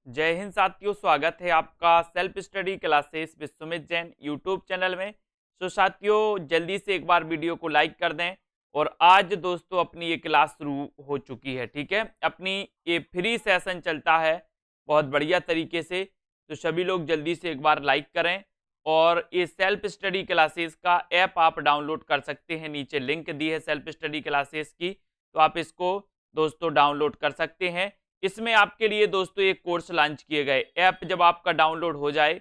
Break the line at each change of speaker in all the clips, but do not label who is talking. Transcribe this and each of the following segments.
जय हिंद साथियों, स्वागत है आपका self study classes Vishwamit Jain YouTube channel में। साथियों, जल्दी से एक बार वीडियो को लाइक कर दें। और आज दोस्तों अपनी ये क्लास शुरू हो चुकी है। ठीक है, अपनी ये फ्री सेशन चलता है बहुत बढ़िया तरीके से। तो सभी लोग जल्दी से एक बार लाइक करें। और ये सेल्फ स्टडी क्लासेस का ऐप आप डाउनलोड कर सकते हैं। नीचे लिंक दी है सेल्फ स्टडी क्लासेस की, तो आप इसको दोस्तों डाउनलोड कर सकते हैं। इसमें आपके लिए दोस्तों एक कोर्स लॉन्च किए गए। ऐप जब आपका डाउनलोड हो जाए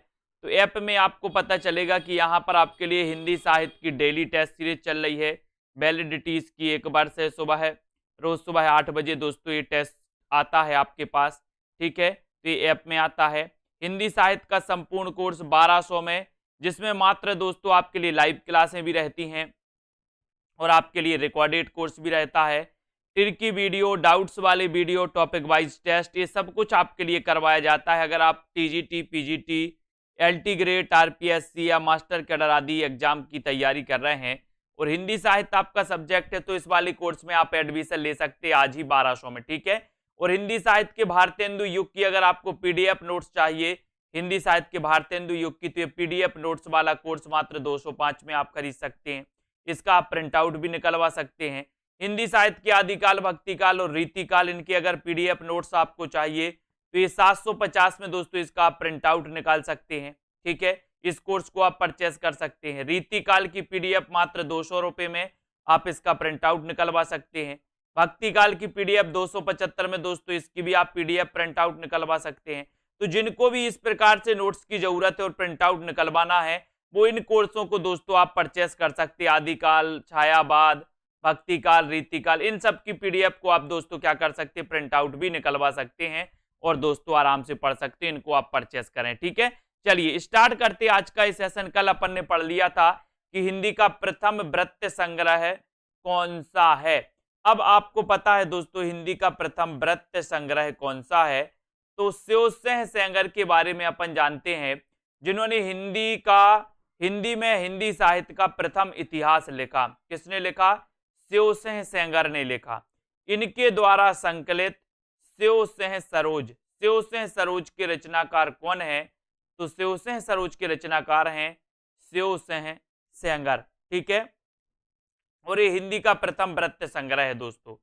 तो ऐप में आपको पता चलेगा कि यहाँ पर आपके लिए हिंदी साहित्य की डेली टेस्ट सीरीज चल रही है। वैलिडिटीज की एक वर्ष है। रोज सुबह 8 बजे दोस्तों ये टेस्ट आता है आपके पास। ठीक है, तो ये ऐप में आता है। हिंदी साहित्य का संपूर्ण कोर्स 1200 में, जिसमें मात्र दोस्तों आपके लिए लाइव क्लासें भी रहती हैं और आपके लिए रिकॉर्डेड कोर्स भी रहता है। ट्रिकी वीडियो, डाउट्स वाले वीडियो, टॉपिक वाइज टेस्ट, ये सब कुछ आपके लिए करवाया जाता है। अगर आप TGT, PGT, LT grade, RPSC या मास्टर कैडर आदि एग्जाम की तैयारी कर रहे हैं और हिंदी साहित्य आपका सब्जेक्ट है, तो इस वाले कोर्स में आप एडमिशन ले सकते हैं आज ही 1200 में। ठीक है, और हिंदी साहित्य के भारतेंदु युग की अगर आपको पीडीएफ नोट्स चाहिए, हिंदी साहित्य के भारतेंदु युग की, तो ये पीडीएफ नोट्स वाला कोर्स मात्र 205 में आप खरीद सकते हैं। इसका आप प्रिंट आउट भी निकलवा सकते हैं। हिंदी साहित्य के आदिकाल, भक्तिकाल और रीतिकाल, इनके अगर पीडीएफ नोट्स आपको चाहिए तो ये 750 में दोस्तों इसका आप प्रिंट आउट निकाल सकते हैं। ठीक है, इस कोर्स को आप परचेस कर सकते हैं। रीतिकाल की पीडीएफ मात्र 200 रुपए में आप इसका प्रिंट आउट निकलवा सकते हैं। भक्तिकाल की पीडीएफ 275 में दोस्तों इसकी भी आप पीडीएफ प्रिंट आउट निकलवा सकते हैं। तो जिनको भी इस प्रकार से नोट्स की जरूरत है और प्रिंट आउट निकलवाना है, वो इन कोर्सों को दोस्तों आप परचेस कर सकते हैं। आदिकाल, छायावाद, भक्तिकाल, रीतिकाल, इन सब की पीडीएफ को आप दोस्तों क्या कर सकते हैं, प्रिंट आउट भी निकलवा सकते हैं और दोस्तों आराम से पढ़ सकते हैं। इनको आप परचेस करें। ठीक है, चलिए स्टार्ट करते हैं आज का इस सेशन। कल अपन ने पढ़ लिया था कि हिंदी का प्रथम वृत्त संग्रह कौन सा है। अब आपको पता है दोस्तों हिंदी का प्रथम वृत्त संग्रह कौन सा है। तो स्योसेह सेंगर के बारे में अपन जानते हैं, जिन्होंने हिंदी में हिंदी साहित्य का प्रथम इतिहास लिखा। किसने लिखा? स्योसेह सेंगर ने लिखा। इनके द्वारा संकलित स्योसेह सरोज के रचनाकार कौन है? तो स्योसेह सरोज के रचनाकार हैं स्योसेह सेंगर। ठीक है, और ये हिंदी का प्रथम वृत्त संग्रह है दोस्तों।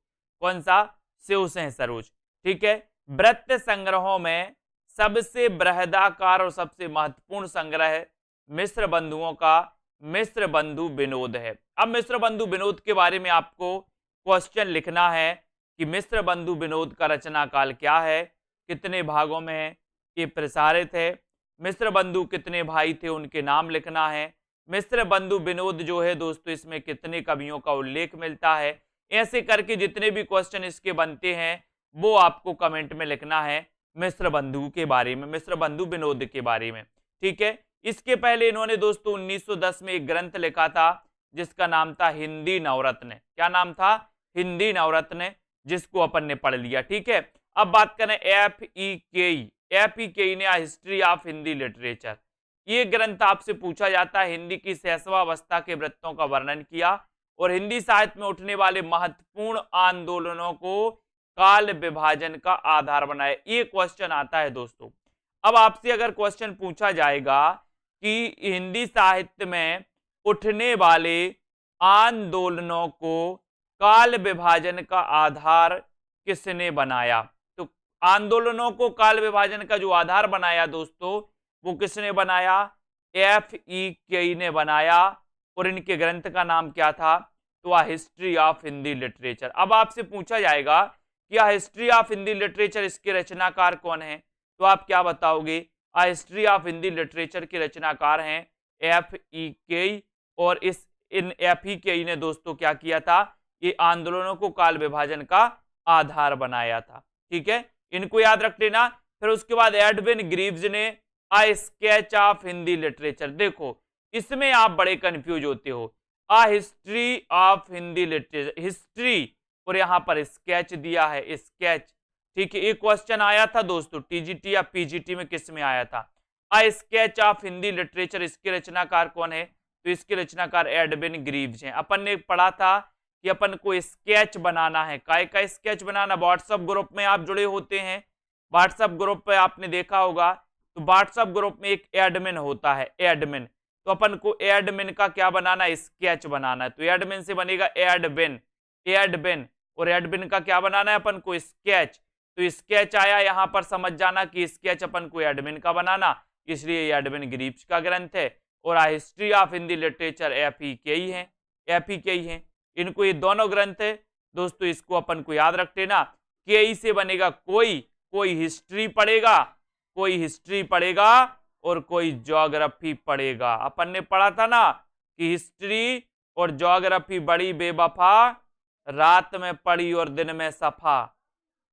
कौन सा? स्योसेह सरोज। ठीक है, वृत्त संग्रहों में सबसे बृहदाकार और सबसे महत्वपूर्ण संग्रह मिश्र बंधुओं का मिश्र बंधु विनोद है। अब मिश्र बंधु विनोद के बारे में आपको क्वेश्चन लिखना है कि मिश्र बंधु विनोद का रचना काल क्या है, कितने भागों में ये प्रसारित है, मिश्र बंधु कितने भाई थे उनके नाम लिखना है, मिश्र बंधु विनोद जो है दोस्तों इसमें कितने कवियों का उल्लेख मिलता है। ऐसे करके जितने भी क्वेश्चन इसके बनते हैं वो आपको कमेंट में लिखना है मिश्र बंधु के बारे में, मिश्र बंधु विनोद के बारे में। ठीक है, इसके पहले इन्होंने दोस्तों 1910 में एक ग्रंथ लिखा था जिसका नाम था हिंदी नवरत्न। क्या नाम था? हिंदी नवरत्न, जिसको अपन ने पढ़ लिया। ठीक है, अब बात करें एफ ई के ने हिस्ट्री ऑफ हिंदी लिटरेचर। ये ग्रंथ आपसे पूछा जाता है, हिंदी की सहसवावस्था के वृत्तों का वर्णन किया और हिंदी साहित्य में उठने वाले महत्वपूर्ण आंदोलनों को काल विभाजन का आधार बनाया। ये क्वेश्चन आता है दोस्तों। अब आपसे अगर क्वेश्चन पूछा जाएगा कि हिंदी साहित्य में उठने वाले आंदोलनों को काल विभाजन का आधार किसने बनाया, तो आंदोलनों को काल विभाजन का जो आधार बनाया दोस्तों वो किसने बनाया? एफ.ई. ने बनाया। और इनके ग्रंथ का नाम क्या था? तो आ हिस्ट्री ऑफ हिंदी लिटरेचर। अब आपसे पूछा जाएगा कि आ हिस्ट्री ऑफ हिंदी लिटरेचर, इसके रचनाकार कौन है, तो आप क्या बताओगे? आ हिस्ट्री ऑफ हिंदी लिटरेचर के रचनाकार हैं एफ.ई. और इन एफ.ई. ने दोस्तों क्या किया था? ये आंदोलनों को काल विभाजन का आधार बनाया था। ठीक है, इनको याद रख लेना। फिर उसके बाद एडविन ग्रीव्स ने a sketch of Hindi literature. देखो इसमें आप बड़े कंफ्यूज होते हो। A history of Hindi literature, history और यहां पर स्केच दिया है, स्केच। ठीक है, एक क्वेश्चन आया था दोस्तों टीजीटी या पीजीटी में, किस में आया था? आ स्केच ऑफ हिंदी लिटरेचर, इसके रचनाकार कौन है? तो इसके रचनाकार एडविन ग्रीव्स हैं। अपन ने पढ़ा था कि अपन को स्केच बनाना है। काय का स्केच बनाना? व्हाट्सएप ग्रुप में आप जुड़े होते हैं, व्हाट्सएप ग्रुप पे आपने देखा होगा, तो व्हाट्सएप ग्रुप में एक एडमिन होता है, एडमिन। तो अपन को एडमिन का क्या बनाना है, स्केच बनाना है। तो एडमिन से बनेगा एडबिन, एडबिन, और एडबिन का क्या बनाना है अपन को, स्केच। तो स्केच आया, यहां पर समझ जाना कि स्केच अपन को एडमिन का बनाना, इसलिए एडमिन ग्रीव्स का ग्रंथ है। और हिस्ट्री ऑफ हिंदी लिटरेचर एफईके ही है, एफईके ही है। इनको ये दोनों ग्रंथ है दोस्तों, इसको अपन को याद रख लेना। के से बनेगा कोई, कोई हिस्ट्री पढ़ेगा, कोई हिस्ट्री पढ़ेगा और कोई ज्योग्राफी पढ़ेगा। अपन ने पढ़ा था ना कि हिस्ट्री और ज्योग्राफी बड़ी बेवफा, रात में पढ़ी और दिन में सफा।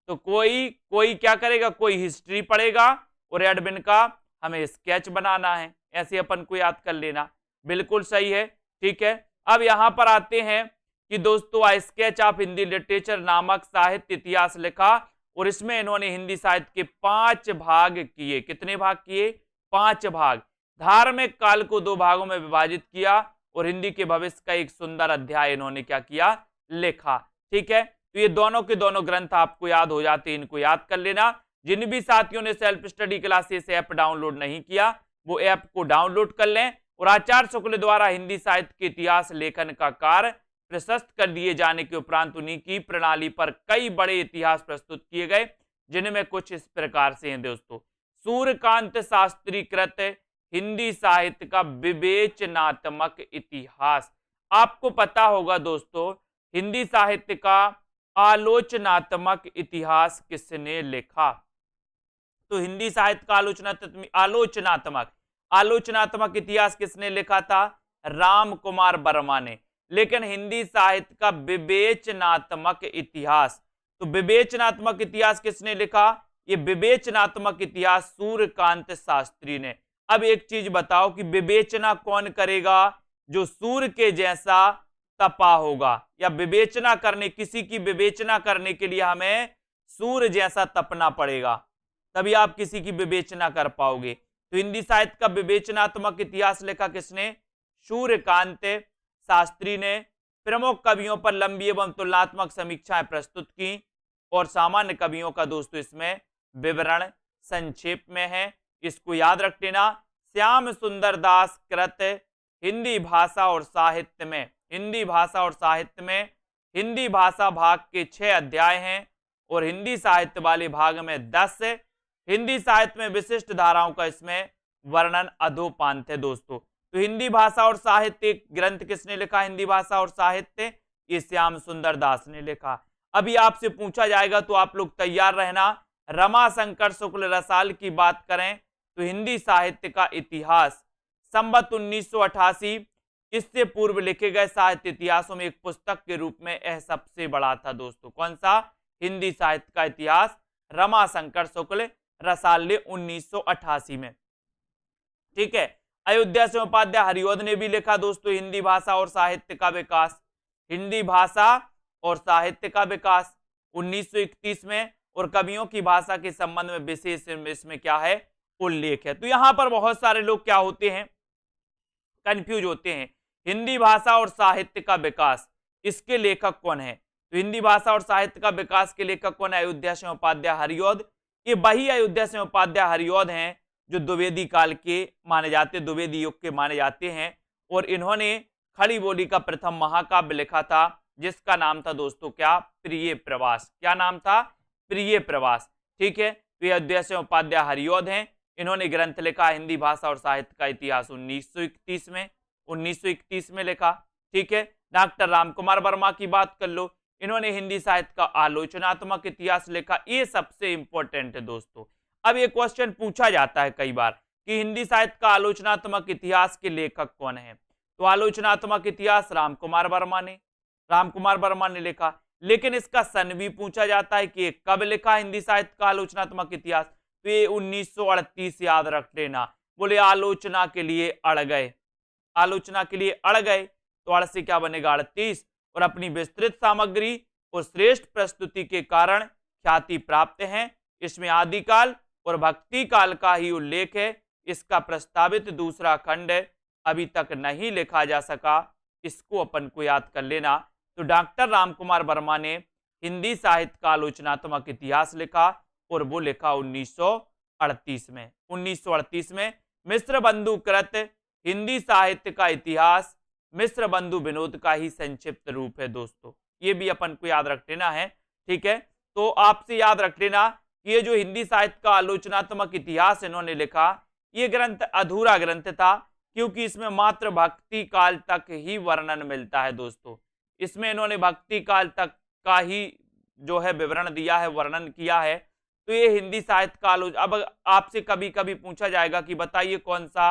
तो कोई क्या करेगा, कोई हिस्ट्री पढ़ेगा और एडमिन का हमें स्केच बनाना है। ऐसे अपन को याद कर लेना, बिल्कुल सही है, ठीक है। अब यहां पर आते हैं कि दोस्तों स्केच ऑफ हिंदी लिटरेचर नामक साहित्य इतिहास लिखा, और इसमें इन्होंने हिंदी साहित्य के 5 भाग किए। कितने भाग किए, 5 भाग। धार्मिक काल को 2 भागों में विभाजित किया और हिंदी के भविष्य का एक सुंदर अध्याय इन्होंने क्या किया, लिखा। ठीक है, तो ये दोनों के दोनों ग्रंथ आपको याद हो जाते हैं, इनको याद कर लेना। जिन भी साथियों ने self study classes app download नहीं किया, वो ऐप को डाउनलोड कर लें। और आचार्य शुक्ल द्वारा हिंदी साहित्य के इतिहास लेखन का कार्य प्रशस्त कर दिए जाने के उपरांत उन्हीं की प्रणाली पर कई बड़े इतिहास प्रस्तुत किए गए, जिनमें कुछ इस प्रकार से हैं दोस्तों। सूर्यकांत शास्त्री कृत हिंदी साहित्य का विवेचनात्मक इतिहास। आपको पता होगा दोस्तों, हिंदी साहित्य का आलोचनात्मक इतिहास किसने लिखा? तो हिंदी साहित्य का आलोचनात्मक इतिहास किसने लिखा था? राम कुमार वर्मा ने। लेकिन हिंदी साहित्य का विवेचनात्मक इतिहास, तो विवेचनात्मक इतिहास किसने लिखा? ये विवेचनात्मक इतिहास सूर्यकांत शास्त्री ने। अब एक चीज बताओ कि विवेचना कौन करेगा? जो सूर्य के जैसा तपा होगा, या विवेचना करने, किसी की विवेचना करने के लिए हमें सूर्य जैसा तपना पड़ेगा, तभी आप किसी की विवेचना कर पाओगे। तो हिंदी साहित्य का विवेचनात्मक इतिहास लिखा किसने? सूर्यकांत शास्त्री ने। प्रमुख कवियों पर लंबी एवं तुलनात्मक समीक्षाएं प्रस्तुत की, और सामान्य कवियों का दोस्तों इसमें विवरण संक्षेप में है, इसको याद रख लेना। श्याम सुंदर दास कृत हिंदी भाषा और साहित्य में, हिंदी भाषा और साहित्य में हिंदी भाषा भाग के 6 अध्याय हैं, और हिंदी साहित्य वाले भाग में 10 है। हिंदी साहित्य में विशिष्ट धाराओं का इसमें वर्णन अधोपांत है दोस्तों। तो हिंदी भाषा और साहित्य ग्रंथ किसने लिखा? हिंदी भाषा और साहित्य ये श्याम सुंदर दास ने लिखा। अभी आपसे पूछा जाएगा तो आप लोग तैयार रहना। रमाशंकर शुक्ल रसाल की बात करें तो हिंदी साहित्य का इतिहास संवत 1988 इससे पूर्व लिखे गए साहित्य इतिहासों में एक पुस्तक के रूप में यह सबसे बड़ा था दोस्तों। कौन सा? हिंदी साहित्य का इतिहास, रमाशंकर शुक्ल रसाल ने 1988 में। ठीक है, अयोध्या से उपाध्याय हरिऔध ने भी लिखा दोस्तों हिंदी भाषा और साहित्य का विकास, हिंदी भाषा और साहित्य का विकास 1931 में, और कवियों की भाषा के संबंध में विशेष इसमें क्या है? उल्लेख है। तो यहां पर बहुत सारे लोग क्या होते हैं? कंफ्यूज होते हैं। हिंदी भाषा और साहित्य का विकास, इसके लेखक कौन है? तो हिंदी भाषा और साहित्य का विकास के लेखक कौन है? अयोध्या सिंह उपाध्याय हरिऔध। ये वही अयोध्या सिंह उपाध्याय हरिऔध हैं जो द्विवेदी काल के माने जाते, द्विवेदी युग के माने जाते हैं, और इन्होंने खड़ी बोली का प्रथम महाकाव्य लिखा था, जिसका नाम था दोस्तों क्या? प्रिय प्रवास। क्या नाम था? प्रिय प्रवास। ठीक है, तो अयोध्या सिंह उपाध्याय हरिऔध हैं। इन्होंने ग्रंथ लिखा हिंदी भाषा और साहित्य का इतिहास 1931 में लिखा। ठीक है, डॉक्टर रामकुमार वर्मा की बात कर लो, इन्होंने हिंदी साहित्य का आलोचनात्मक इतिहास लिखा। ये सबसे इंपॉर्टेंट है दोस्तों। अब ये क्वेश्चन पूछा जाता है कई बार कि हिंदी साहित्य का आलोचनात्मक इतिहास के लेखक कौन है? तो आलोचनात्मक इतिहास रामकुमार वर्मा ने लिखा। लेकिन इसका सन भी पूछा जाता है कि कब लिखा हिंदी साहित्य का आलोचनात्मक इतिहास? तो ये 1938 याद रख लेना। बोले आलोचना के लिए अड़ गए, आलोचना के लिए अड़ गए, तो अड़ से क्या बनेगा? 38। और अपनी विस्तृत सामग्री और श्रेष्ठ प्रस्तुति के कारण ख्याति प्राप्त है। इसमें आदिकाल और भक्ति काल का ही उल्लेख है। इसका प्रस्तावित दूसरा खंड अभी तक नहीं लिखा जा सका, इसको अपन को याद कर लेना। तो डॉक्टर रामकुमार वर्मा ने हिंदी साहित्य का आलोचनात्मक इतिहास लिखा, और वो लिखा 1938 में। 1938 में मिश्र बंधु कृत हिंदी साहित्य का इतिहास मिश्र बंधु विनोद का ही संक्षिप्त रूप है दोस्तों, ये भी अपन को याद रख लेना है। ठीक है, तो आपसे याद रख लेना कि ये जो हिंदी साहित्य का आलोचनात्मक इतिहास इन्होंने लिखा, ये ग्रंथ अधूरा ग्रंथ था, क्योंकि इसमें मात्र भक्ति काल तक ही वर्णन मिलता है दोस्तों। इसमें इन्होंने भक्ति काल तक का ही जो है विवरण दिया है, वर्णन किया है। तो ये हिंदी साहित्य का आलोचना, अब आपसे कभी कभी पूछा जाएगा कि बताइए कौन सा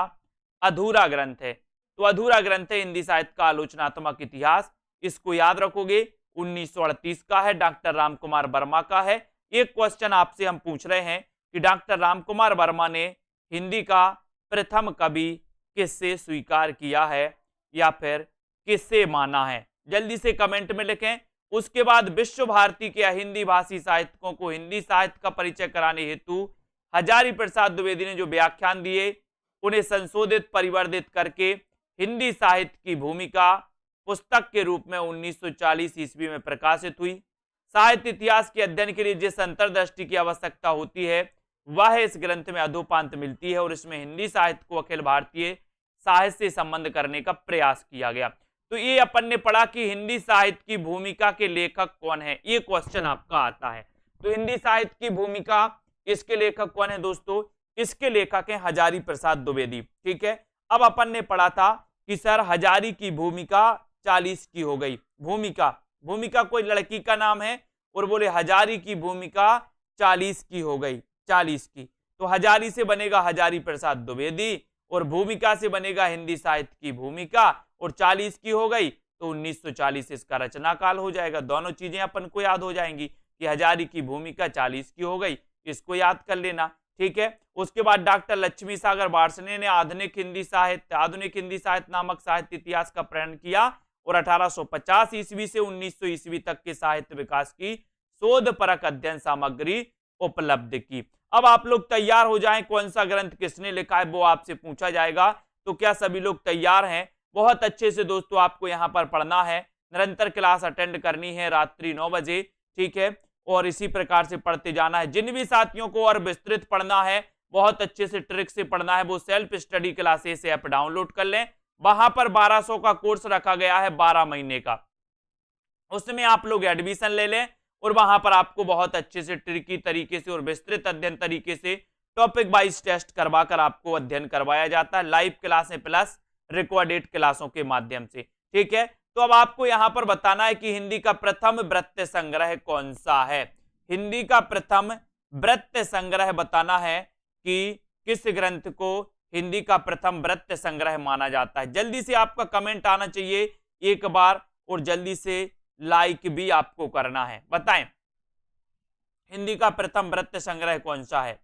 अधूरा ग्रंथ है, तो अधूरा ग्रंथ है हिंदी साहित्य का आलोचनात्मक इतिहास। इसको याद रखोगे, 1938 का है, डॉक्टर रामकुमार वर्मा का है। एक क्वेश्चन आपसे हम पूछ रहे हैं कि डॉक्टर रामकुमार वर्मा ने हिंदी का प्रथम कवि किससे स्वीकार किया है या फिर किससे माना है, जल्दी से कमेंट में लिखें। उसके बाद विश्व भारती के हिंदी भाषी साहित्यकों को हिंदी साहित्य का परिचय कराने हेतु हजारी प्रसाद द्विवेदी ने जो व्याख्यान दिए, उन्हें संशोधित परिवर्धित करके हिंदी साहित्य की भूमिका पुस्तक के रूप में 1940 ईस्वी में प्रकाशित हुई। साहित्य इतिहास के अध्ययन के लिए जिस अंतर्दृष्टि की आवश्यकता होती है, वह इस ग्रंथ में अधोपांत मिलती है और इसमें हिंदी साहित्य को अखिल भारतीय साहित्य से संबंध करने का प्रयास किया गया। तो ये अपन ने पढ़ा कि हिंदी साहित्य की भूमिका के लेखक कौन है, ये क्वेश्चन आपका आता है। तो हिंदी साहित्य की भूमिका, इसके लेखक कौन है दोस्तों, इसके लेखक हैं हजारी प्रसाद द्विवेदी। ठीक है, अब अपन ने पढ़ा था कि सर हजारी की भूमिका 40 की हो गई। भूमिका कोई लड़की का नाम है और बोले हजारी की भूमिका 40 की हो गई, 40 की। तो हजारी से बनेगा हजारी प्रसाद द्विवेदी और भूमिका से बनेगा हिंदी साहित्य की भूमिका, और 40 की हो गई तो 1940 इसका रचना काल हो जाएगा। दोनों चीजें अपन को याद हो जाएंगी कि हजारी की भूमिका 40 की हो गई, इसको याद कर लेना। ठीक है, उसके बाद डॉक्टर लक्ष्मी सागर वार्ष्णेय ने आधुनिक हिंदी साहित्य नामक साहित्य इतिहास का प्रणयन किया और 1850 ईस्वी से 1900 ईस्वी तक के साहित्य विकास की शोध परक अध्ययन सामग्री उपलब्ध की। अब आप लोग तैयार हो जाएं, कौन सा ग्रंथ किसने लिखा है वो आपसे पूछा जाएगा। तो क्या सभी लोग तैयार हैं? बहुत अच्छे से दोस्तों आपको यहाँ पर पढ़ना है, निरंतर क्लास अटेंड करनी है रात्रि 9 बजे। ठीक है, और इसी प्रकार से पढ़ते जाना है। जिन भी साथियों को और विस्तृत पढ़ना है, बहुत अच्छे से ट्रिक से पढ़ना है, वो self study classes app download कर लें। वहां पर 1200 का कोर्स रखा गया है 12 महीने का, उसमें आप लोग एडमिशन ले लें और वहां पर आपको बहुत अच्छे से ट्रिकी तरीके से और विस्तृत अध्ययन तरीके से टॉपिक वाइज टेस्ट करवाकर आपको अध्ययन करवाया जाता है, लाइव क्लासें प्लस रिकॉर्डेड क्लासों के माध्यम से। ठीक है, तो अब आपको यहां पर बताना है कि हिंदी का प्रथम वृत्त संग्रह कौन सा है। हिंदी का प्रथम वृत्त संग्रह बताना है कि किस ग्रंथ को हिंदी का प्रथम वृत्त संग्रह माना जाता है। जल्दी से आपका कमेंट आना चाहिए एक बार, और जल्दी से लाइक भी आपको करना है। बताएं हिंदी का प्रथम वृत्त संग्रह कौन सा है,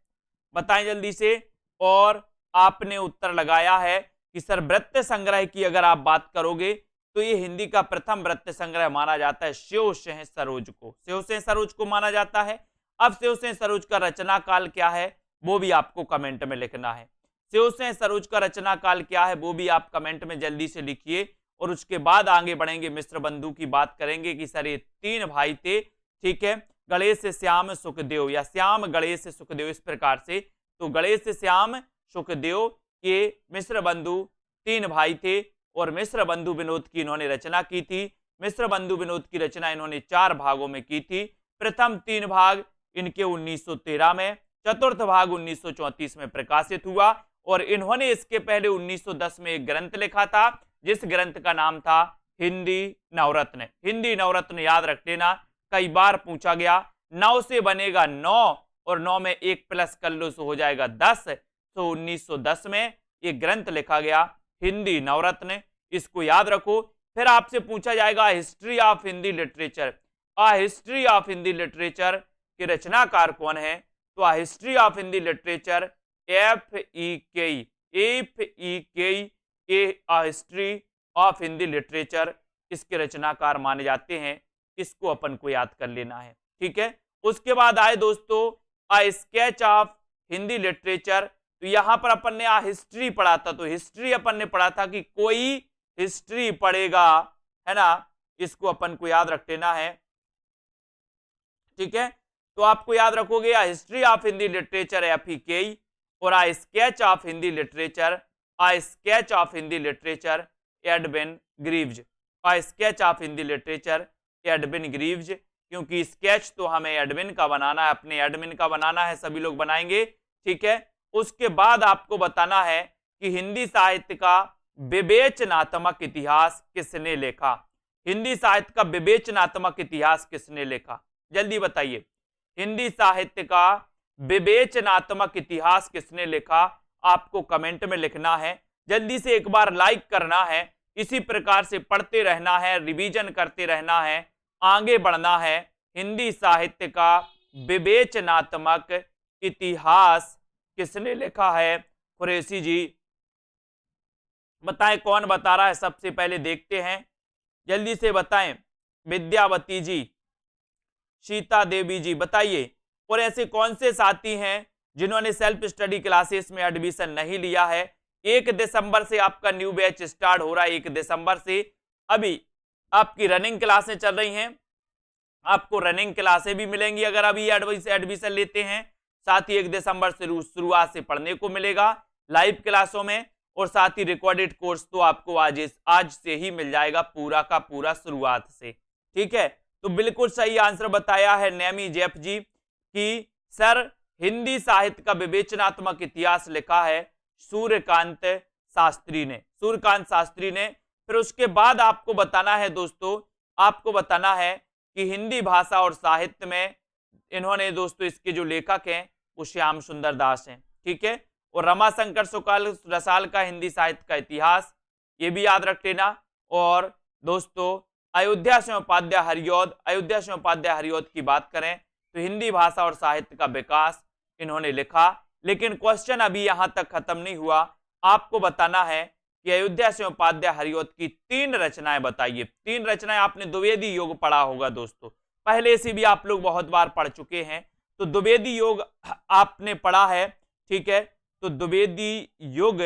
बताएं जल्दी से। और आपने उत्तर लगाया है कि सर वृत्त संग्रह की अगर आप बात करोगे तो ये हिंदी का प्रथम वृत्त संग्रह माना जाता है शिव सिंह सरोज को, शिव सिंह सरोज को माना जाता है। अब शिव सिंह सरोज का रचना काल क्या है वो भी आपको कमेंट में लिखना है। शिव सिंह सरोज का रचना काल क्या है वो भी आप कमेंट में जल्दी से लिखिए, और उसके बाद आगे बढ़ेंगे, मिश्र बंधु की बात करेंगे कि सर ये 3 भाई थे। ठीक है, गणेश श्याम सुखदेव या श्याम गणेश सुखदेव, इस प्रकार से। तो गणेश श्याम सुखदेव के मिश्र बंधु 3 भाई थे और मिश्र बंधु विनोद की इन्होंने रचना की थी। मिश्र बंधु विनोद की रचना इन्होंने 4 भागों में की थी। प्रथम 3 भाग इनके 1913 में, चतुर्थ भाग 1934 में प्रकाशित हुआ, और इन्होंने इसके पहले 1910 में एक ग्रंथ लिखा था जिस ग्रंथ का नाम था हिंदी नवरत्न। हिंदी नवरत्न याद रख लेना, कई बार पूछा गया। 9 से बनेगा 9 और 9 में 1 प्लस कर लो तो हो जाएगा 10। तो 1910 में एक ग्रंथ लिखा गया हिंदी नवरत्न, इसको याद रखो। फिर आपसे पूछा जाएगा history of Hindi literature. History of Hindi literature के रचनाकार कौन है, तो history of Hindi literature FEK history of Hindi literature, इसके रचनाकार माने जाते हैं। इसको अपन को याद कर लेना है। ठीक है, उसके बाद आए दोस्तों स्केच ऑफ हिंदी लिटरेचर। तो यहां पर अपन ने हिस्ट्री पढ़ा था, तो हिस्ट्री अपन ने पढ़ा था कि कोई हिस्ट्री पढ़ेगा, है ना, इसको अपन को याद रख लेना है। ठीक है, तो आपको याद रखोगे history of Hindi literature FEKI और a sketch of Hindi literature, a sketch of Hindi literature Edwin Greaves, a sketch of Hindi literature Edwin Greaves, क्योंकि स्केच तो हमें एडमिन का बनाना है, अपने एडमिन का बनाना है, सभी लोग बनाएंगे, ठीक है। उसके बाद आपको बताना है कि हिंदी साहित्य का विवेचनात्मक इतिहास किसने लिखा, हिंदी साहित्य का विवेचनात्मक इतिहास किसने लिखा, जल्दी बताइए। हिंदी साहित्य का विवेचनात्मक इतिहास किसने लिखा, आपको कमेंट में लिखना है, जल्दी से एक बार लाइक करना है, इसी प्रकार से पढ़ते रहना है, रिवीजन करते रहना है, आगे बढ़ना है। हिंदी साहित्य का विवेचनात्मक इतिहास किसने लिखा है, कुरैशी जी बताएं, कौन बता रहा है, सबसे पहले देखते हैं, जल्दी से बताएं। विद्यावती जी, सीता देवी जी बताइए। और ऐसे कौन से साथी हैं जिन्होंने सेल्फ स्टडी क्लासेस में एडमिशन नहीं लिया है? 1 दिसंबर से आपका न्यू बैच स्टार्ट हो रहा है, 1 दिसंबर से अभी आपकी रनिंग क्लासें चल रही हैं, आपको रनिंग क्लासें भी मिलेंगी अगर अभी एडमिशन लेते हैं। साथ ही 1 दिसंबर से शुरुआत से पढ़ने को मिलेगा लाइव क्लासों में, और साथ ही रिकॉर्डेड कोर्स तो आपको आज से ही मिल जाएगा पूरा का पूरा शुरुआत से, ठीक है। तो बिल्कुल सही आंसर बताया है नेमी जेफ जी कि सर हिंदी साहित्य का विवेचनात्मक इतिहास लिखा है सूर्यकांत शास्त्री ने, सूर्यकांत शास्त्री ने। फिर उसके बाद आपको बताना है दोस्तों, आपको बताना है कि हिंदी भाषा और साहित्य में इन्होंने दोस्तों इसके जो लेखक हैं वो श्याम सुंदर दास हैं, ठीक है। और रमाशंकर सुकाल रसाल का हिंदी साहित्य का इतिहास, ये भी याद रख लेना। और दोस्तों अयोध्या सिंह उपाध्याय हरिऔध, अयोध्या सिंह उपाध्याय हरिऔध की बात करें तो हिंदी भाषा और साहित्य का विकास इन्होंने लिखा। लेकिन क्वेश्चन अभी यहां तक खत्म नहीं हुआ, आपको बताना है कि अयोध्या सिंह उपाध्याय हरिऔध की 3 रचनाएं बताइए। 3 रचनाएं आपने द्विवेदी योग पढ़ा होगा दोस्तों, पहले से भी आप लोग बहुत बार पढ़ चुके हैं, तो द्विवेदी योग आपने पढ़ा है, ठीक है। तो द्विवेदी योग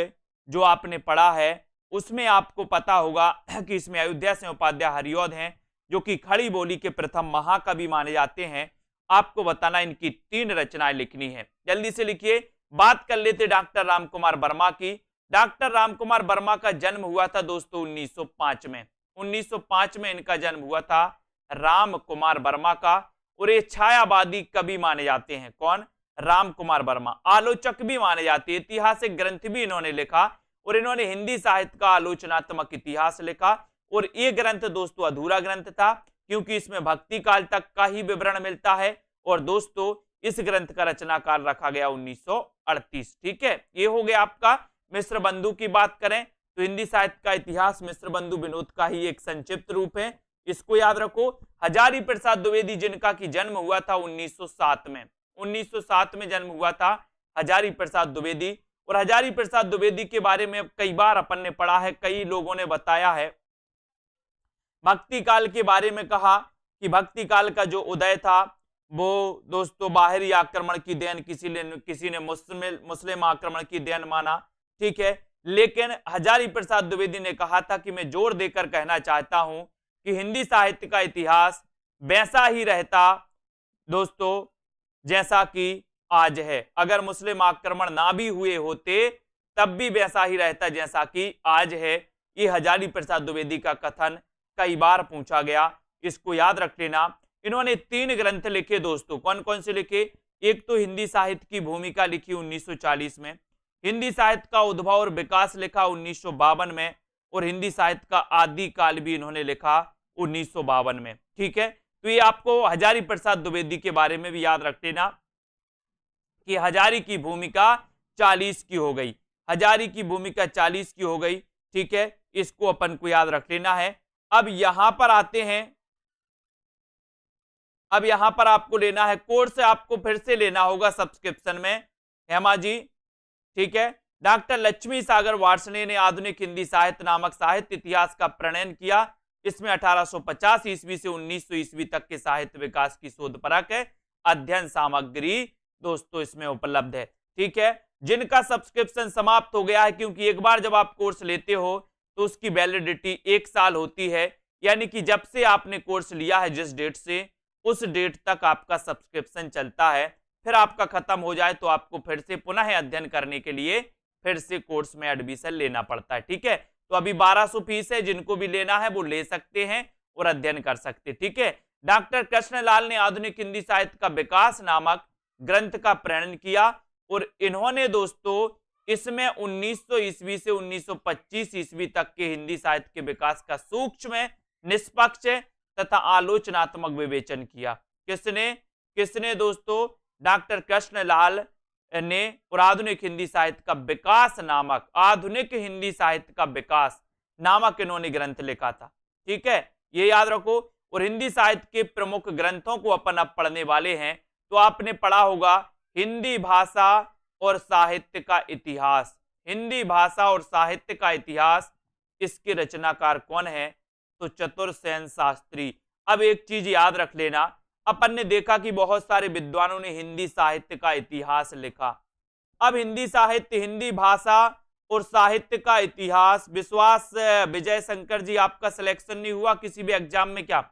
जो आपने पढ़ा है उसमें आपको पता होगा कि इसमें अयोध्या सिंह उपाध्याय हरिऔध हैं जो कि खड़ी बोली के प्रथम महाकवि माने जाते हैं। आपको बताना इनकी 3 रचनाएं लिखनी है, जल्दी से लिखिए। बात कर लेते डॉक्टर रामकुमार वर्मा की। डॉक्टर रामकुमार वर्मा का जन्म हुआ था दोस्तों 1905 में, 1905 में इनका जन्म हुआ था राम कुमार वर्मा का। और ये छायावादी कवि माने जाते हैं, कौन? राम कुमार वर्मा। आलोचक भी माने जाते हैं, ऐतिहासिक ग्रंथ भी इन्होंने लिखा, और इन्होंने हिंदी साहित्य का आलोचनात्मक इतिहास लिखा। और ये ग्रंथ दोस्तों अधूरा ग्रंथ था क्योंकि इसमें भक्ति काल तक का ही विवरण मिलता है। और दोस्तों इस ग्रंथ का रचनाकाल रखा गया 1938, ठीक है। ये हो गया आपका। मिश्र बंधु की बात करें तो हिंदी साहित्य का इतिहास मिश्र बंधु विनोद का ही एक संक्षिप्त रूप है, इसको याद रखो। हजारी प्रसाद द्विवेदी जिनका की जन्म हुआ था 1907 में, 1907 में जन्म हुआ था हजारी प्रसाद द्विवेदी। और हजारी प्रसाद द्विवेदी के बारे में कई बार अपन ने पढ़ा है, कई लोगों ने बताया है। भक्ति काल के बारे में कहा कि भक्ति काल का जो उदय था वो दोस्तों बाहरी आक्रमण की देन, किसी ने मुस्लिम आक्रमण की देन माना, ठीक है। लेकिन हजारी प्रसाद द्विवेदी ने कहा था कि मैं जोर देकर कहना चाहता हूं कि हिंदी साहित्य का इतिहास वैसा ही रहता दोस्तों जैसा कि आज है। अगर मुस्लिम आक्रमण ना भी हुए होते तब भी वैसा ही रहता जैसा कि आज है। ये हजारी प्रसाद द्विवेदी का कथन कई बार पूछा गया, इसको याद रख लेना। इन्होंने 3 ग्रंथ लिखे दोस्तों, कौन कौन से लिखे? एक तो हिंदी साहित्य की भूमिका लिखी 1940 में, हिंदी साहित्य का उद्भव और विकास लिखा 1952 में, और हिंदी साहित्य का आदि काल भी इन्होंने लिखा 1952 में, ठीक है। तो ये आपको हजारी प्रसाद द्विवेदी के बारे में भी याद रख लेना कि हजारी की भूमिका 40 की हो गई, हजारी की भूमिका 40 की हो गई, ठीक है। इसको अपन को याद रख लेना है। अब यहां पर आते हैं, अब यहां पर आपको लेना है कोर्स, आपको फिर से लेना होगा सब्सक्रिप्शन में, हेमा जी, ठीक है। डॉक्टर लक्ष्मी सागर वार्ष्णेय ने आधुनिक हिंदी साहित्य नामक साहित्य इतिहास का प्रणयन किया। इसमें 1850 ईस्वी से 1900 ईस्वी तक के साहित्य विकास की शोधपरक अध्ययन सामग्री दोस्तों इसमें उपलब्ध है, ठीक है। जिनका सब्सक्रिप्शन समाप्त हो गया है, क्योंकि एक बार जब आप कोर्स लेते हो तो उसकी वैलिडिटी 1 साल होती है, यानी कि जब से आपने कोर्स लिया है जिस डेट से उस डेट तक आपका सब्सक्रिप्शन चलता है। फिर आपका खत्म हो जाए तो आपको फिर से पुनः अध्ययन करने के लिए फिर से कोर्स में एडमिशन लेना पड़ता है। ठीक है, तो अभी 1200 फीस है, जिनको भी लेना है वो ले सकते हैं और अध्ययन कर सकते हैं। ठीक है, डॉक्टर कृष्णलाल ने आधुनिक हिंदी साहित्य का विकास नामक ग्रंथ का प्रणयन किया और इन्होंने दोस्तों इसमें 1900 ईस्वी से 1925 ईस्वी तक के हिंदी साहित्य के विकास का सूक्ष्म, निष्पक्ष तथा आलोचनात्मक विवेचन किया। किसने दोस्तों? डॉक्टर कृष्णलाल ने आधुनिक हिंदी साहित्य का विकास नामक, आधुनिक हिंदी साहित्य का विकास नामक इन्होंने ग्रंथ लिखा था। ठीक है, ये याद रखो। और हिंदी साहित्य के प्रमुख ग्रंथों को अपन अब पढ़ने वाले हैं। तो आपने पढ़ा होगा हिंदी भाषा और साहित्य का इतिहास। हिंदी भाषा और साहित्य का इतिहास, इसके रचनाकार कौन है? तो चतुरसेन शास्त्री। अब एक चीज याद रख लेना, अपन ने देखा कि बहुत सारे विद्वानों ने हिंदी साहित्य का इतिहास लिखा। अब हिंदी साहित्य, हिंदी भाषा और साहित्य का इतिहास, विश्वास विजय शंकर जी आपका सिलेक्शन नहीं हुआ किसी भी एग्जाम में क्या?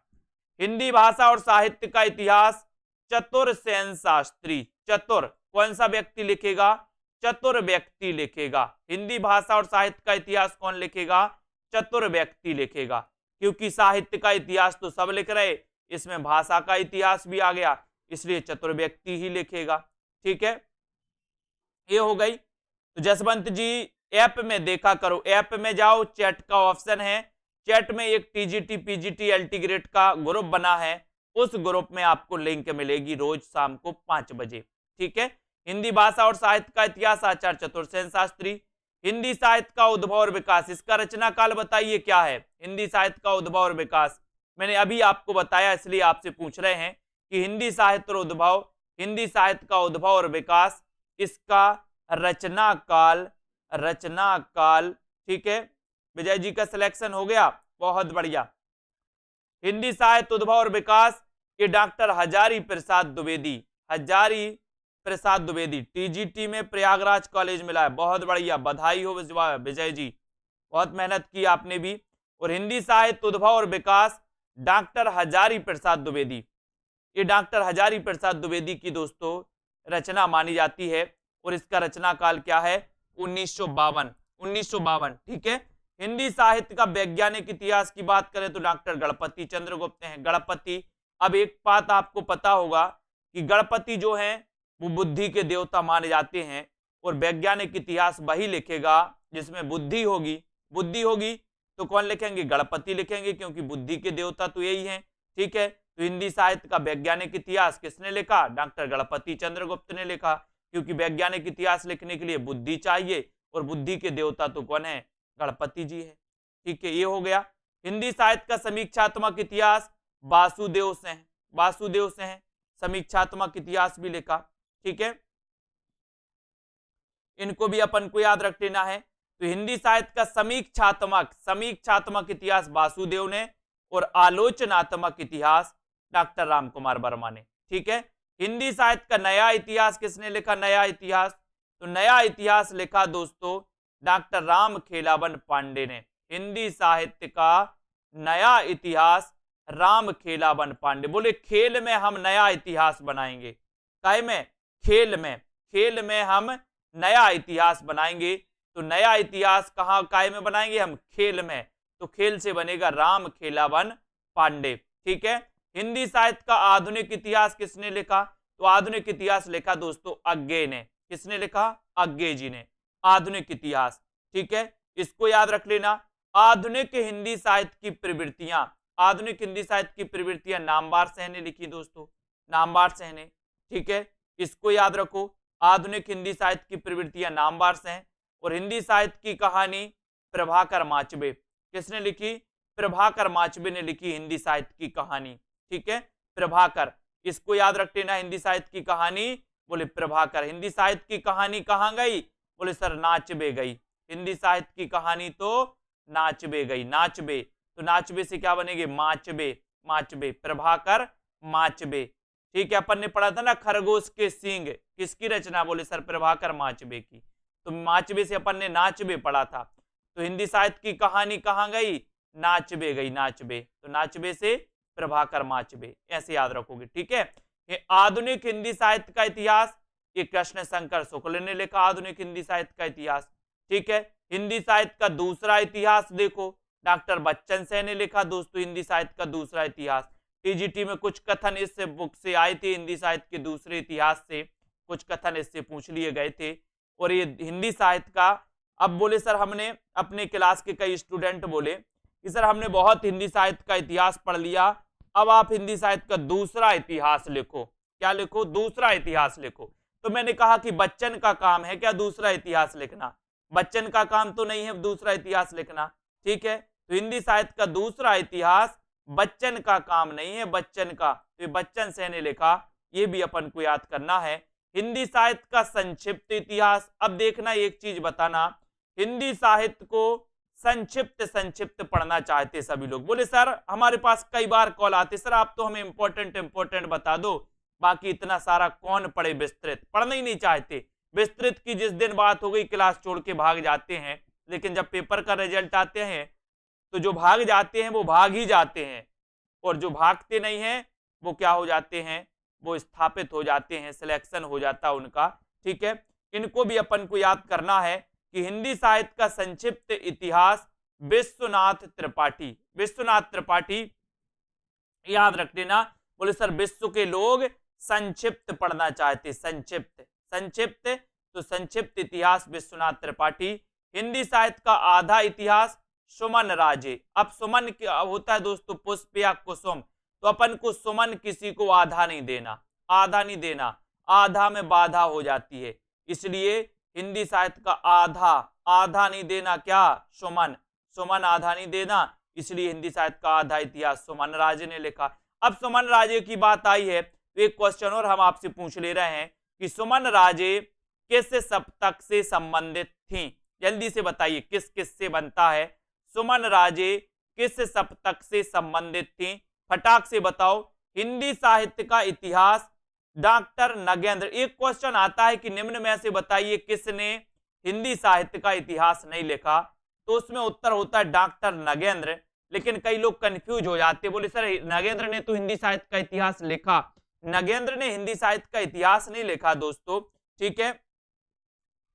हिंदी भाषा और साहित्य का इतिहास चतुरसेन शास्त्री। चतुर कौन सा व्यक्ति लिखेगा? चतुर व्यक्ति लिखेगा। हिंदी भाषा और साहित्य का इतिहास कौन लिखेगा? चतुर व्यक्ति लिखेगा। क्योंकि साहित्य का इतिहास तो सब लिख रहे, इसमें भाषा का इतिहास भी आ गया, इसलिए चतुर व्यक्ति ही लिखेगा। ठीक है, ये हो गई। तो जसवंत जी ऐप में देखा करो, ऐप में जाओ, चैट का ऑप्शन है, चैट में एक टीजीटी पीजीटी एलटी ग्रेड का ग्रुप बना है, उस ग्रुप में आपको लिंक मिलेगी रोज शाम को 5 बजे। ठीक है, हिंदी भाषा और साहित्य का इतिहास आचार्य चतुरसेन शास्त्री। हिंदी साहित्य का उद्भव और विकास, इसका रचना काल बताइए क्या है? हिंदी साहित्य का उद्भव और विकास मैंने अभी आपको बताया, इसलिए आपसे पूछ रहे हैं कि हिंदी साहित्य और उद्भव, हिंदी साहित्य का उद्भव और विकास, इसका रचना काल। ठीक है, विजय जी का सिलेक्शन हो गया, बहुत बढ़िया। हिंदी साहित्य उद्भव और विकास, ये डॉक्टर हजारी प्रसाद द्विवेदी, टीजीटी में प्रयागराज कॉलेज मिला है, बहुत बढ़िया, बधाई हो विजय जी, बहुत मेहनत की आपने भी। और हिंदी साहित्य उद्भव और विकास डॉक्टर हजारी प्रसाद द्विवेदी, ये डॉक्टर हजारी प्रसाद द्विवेदी की दोस्तों रचना मानी जाती है और इसका रचना काल क्या है? 1952। ठीक है, हिंदी साहित्य का वैज्ञानिक इतिहास की बात करें तो डॉक्टर गणपति चंद्रगुप्त हैं। गणपति, अब एक बात आपको पता होगा कि गणपति जो हैं वो बुद्धि के देवता माने जाते हैं और वैज्ञानिक इतिहास वही लिखेगा जिसमें बुद्धि होगी तो कौन लिखेंगे? गणपति लिखेंगे, क्योंकि बुद्धि के देवता तो यही हैं। ठीक है, तो हिंदी साहित्य का वैज्ञानिक इतिहास किसने लिखा? डॉक्टर गणपति चंद्रगुप्त ने लिखा, क्योंकि वैज्ञानिक इतिहास लिखने के लिए बुद्धि चाहिए और बुद्धि के देवता तो कौन है? गणपति जी है। ठीक है, ये हो गया। हिंदी साहित्य का समीक्षात्मक इतिहास वासुदेव से है, समीक्षात्मक इतिहास भी लिखा। ठीक है, इनको भी अपन को याद रख लेना है। तो हिंदी साहित्य का समीक्षात्मक इतिहास वासुदेव ने और आलोचनात्मक इतिहास डॉक्टर रामकुमार वर्मा ने। ठीक है, हिंदी साहित्य का नया इतिहास किसने लिखा? नया इतिहास, तो नया इतिहास लिखा दोस्तों डॉक्टर रामखेलावन पांडे ने। हिंदी साहित्य का नया इतिहास रामखेलावन पांडे। बोले खेल में हम नया इतिहास बनाएंगे, काय में? खेल में हम नया इतिहास बनाएंगे। तो नया इतिहास कहाँ काय में बनाएंगे? हम खेल में, तो खेल से बनेगा रामखेलावन पांडे। ठीक है, हिंदी साहित्य का आधुनिक इतिहास किसने लिखा? तो आधुनिक इतिहास लिखा दोस्तों अज्ञे ने। किसने लिखा? अज्ञे जी ने आधुनिक इतिहास। ठीक है, इसको याद रख लेना। आधुनिक हिंदी साहित्य की प्रवृत्तियां, आधुनिक हिंदी साहित्य की प्रवृत्तियां नामवार सह ने लिखी दोस्तों, नामवार सह ने। ठीक है, इसको याद रखो, आधुनिक हिंदी साहित्य की प्रवृत्तियां नामवार सह। और हिंदी साहित्य की कहानी प्रभाकर माचबे। किसने लिखी? प्रभाकर माचबे ने लिखी हिंदी साहित्य की कहानी। ठीक है, प्रभाकर, इसको याद रख लेना। हिंदी साहित्य की कहानी, बोले प्रभाकर। हिंदी साहित्य की कहानी कहाँ गई? बोले सर नाचबे गई। हिंदी साहित्य की कहानी तो नाचबे गई, नाचबे, तो नाचबे से क्या बनेगी? माचबे, प्रभाकर माचबे। ठीक है, अपन ने पढ़ा था ना खरगोश के सींग, किसकी रचना? बोले सर प्रभाकर माचबे की। तो माचबे से अपन ने नाचबे पढ़ा था। तो हिंदी साहित्य की कहानी कहाँ गई? नाचबे गई, नाचबे, तो नाचबे से प्रभाकर माचबे, ऐसे याद रखोगे, ठीक है। ये आधुनिक हिंदी साहित्य का इतिहास, ये कृष्ण शंकर शुक्ल ने लिखा आधुनिक हिंदी साहित्य का इतिहास, ठीक है। हिंदी साहित्य का दूसरा इतिहास देखो, डॉक्टर बच्चन सेन ने लिखा दोस्तों हिंदी साहित्य का दूसरा इतिहास। टीजीटी में कुछ कथन इस बुक से आए थे, हिंदी साहित्य के दूसरे इतिहास से कुछ कथन इससे पूछ लिए गए थे। और ये हिंदी साहित्य का, अब बोले सर हमने, अपने क्लास के कई स्टूडेंट बोले कि सर हमने बहुत हिंदी साहित्य का इतिहास पढ़ लिया, अब आप हिंदी साहित्य का दूसरा इतिहास लिखो। क्या लिखो? दूसरा इतिहास लिखो। तो मैंने कहा कि बच्चन का काम है क्या दूसरा इतिहास लिखना? बच्चन का काम तो नहीं है दूसरा इतिहास लिखना, ठीक है। तो हिंदी साहित्य का दूसरा इतिहास बच्चन का काम नहीं है, बच्चन का, तो बच्चन से ने लिखा, ये भी अपन को याद करना है। हिंदी साहित्य का संक्षिप्त इतिहास, अब देखना एक चीज बताना, हिंदी साहित्य को संक्षिप्त पढ़ना चाहते सभी लोग। बोले सर हमारे पास कई बार कॉल आते, सर आप तो हमें इंपॉर्टेंट बता दो, बाकी इतना सारा कौन पढ़े विस्तृत, पढ़ना ही नहीं चाहते। विस्तृत की जिस दिन बात हो गई क्लास छोड़ के भाग जाते हैं, लेकिन जब पेपर का रिजल्ट आते हैं तो जो भाग जाते हैं वो भाग ही जाते हैं, और जो भागते नहीं हैं वो क्या हो जाते हैं, वो स्थापित हो जाते हैं, सिलेक्शन हो जाता है उनका, ठीक है। इनको भी अपन को याद करना है कि हिंदी साहित्य का संक्षिप्त इतिहास विश्वनाथ त्रिपाठी, विश्वनाथ त्रिपाठी याद रख लेना। बोले सर विश्व के लोग संक्षिप्त पढ़ना चाहते, संक्षिप्त तो संक्षिप्त इतिहास विश्वनाथ त्रिपाठी। हिंदी साहित्य का आधा इतिहास सुमन राजे। अब सुमन क्या होता है दोस्तों, पुष्प या कुसुम, तो अपन को सुमन किसी को आधा नहीं देना, आधा नहीं देना, आधा में बाधा हो जाती है, इसलिए हिंदी साहित्य का आधा नहीं देना, क्या सुमन आधा नहीं देना, इसलिए हिंदी साहित्य का आधा इतिहास सुमन राजे ने लिखा। अब सुमन राजे की बात आई है तो एक क्वेश्चन और हम आपसे पूछ ले रहे हैं कि सुमन राजे किस सप्तक से संबंधित थी? जल्दी से बताइए किस किस से बनता है? सुमन राजे किस सप्तक से संबंधित थी? फटाक से बताओ। हिंदी साहित्य का इतिहास डॉक्टर नगेंद्र। एक क्वेश्चन आता है कि निम्न में से बताइए किसने हिंदी साहित्य का इतिहास नहीं लिखा, तो उसमें उत्तर होता है डॉक्टर नगेंद्र। लेकिन कई लोग कंफ्यूज हो जाते, बोले सर नगेंद्र ने तो हिंदी साहित्य का इतिहास लिखा। नगेंद्र ने हिंदी साहित्य का इतिहास नहीं लिखा दोस्तों, ठीक है।